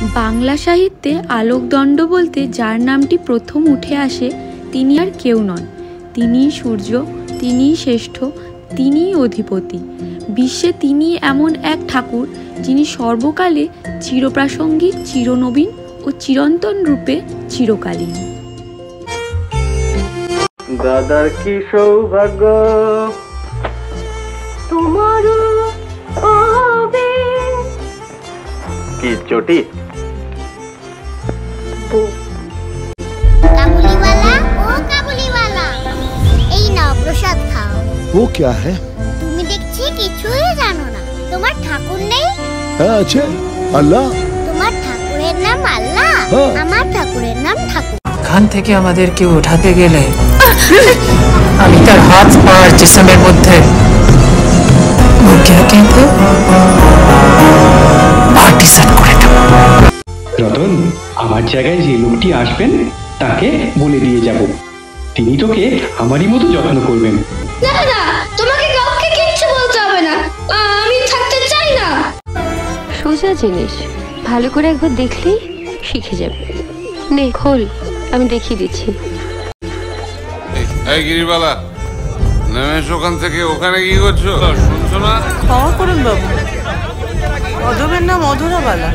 বাংলা সাহিত্যে আলোকদণ্ড বলতে যার নামটি প্রথম উঠে আসে তিনি আর কেউ নন, তিনিই সূর্য, তিনিই শ্রেষ্ঠ, তিনিই অধিপতি। বিশ্বে তিনি এমন এক ঠাকুর যিনি সর্বকালে চিরপ্রাসঙ্গিক, চিরনবীন ও চিরন্তন রূপে চিরকালীন। দাদার কি সৌভাগ্য তোমারও হবে। কি চটি? কাবুলিওয়ালা ও কাবুলিওয়ালা, এই নাও প্রসাদ খাও। वो क्या है? তুমি দেখছি কিছুই জানো না। তোমার ঠাকুর নেই? हाँ, अच्छे अल्लाह। তোমার ঠাকুরের নাম আল্লাহ, আমার ঠাকুরের নাম ঠাকুর। এখান থেকে আমাদেরকে উঠাতে গেলে আমি তার হাত পা জিসমের মধ্যে রতন, আমার জায়গায় যে লোকটি আসবেন তাকে বলে দিয়ে যাব, তিনি তোকে আমারই মতো যত্ন করবেন। না না, তোমাকে কাউকে কিচ্ছু বলতে হবে না, আমি থাকতে চাই না। সোজা জিনিস, ভালো করে একবার দেখলেই শিখে যাবে। নে খোল, আমি দেখিয়ে দিচ্ছি। এই গিরিবালা, নেমেশ ওখান থেকে। ওখানে কি করছো শুনছো না? ক্ষমা করুন বাবু, অধমের নাম অধরাবালা।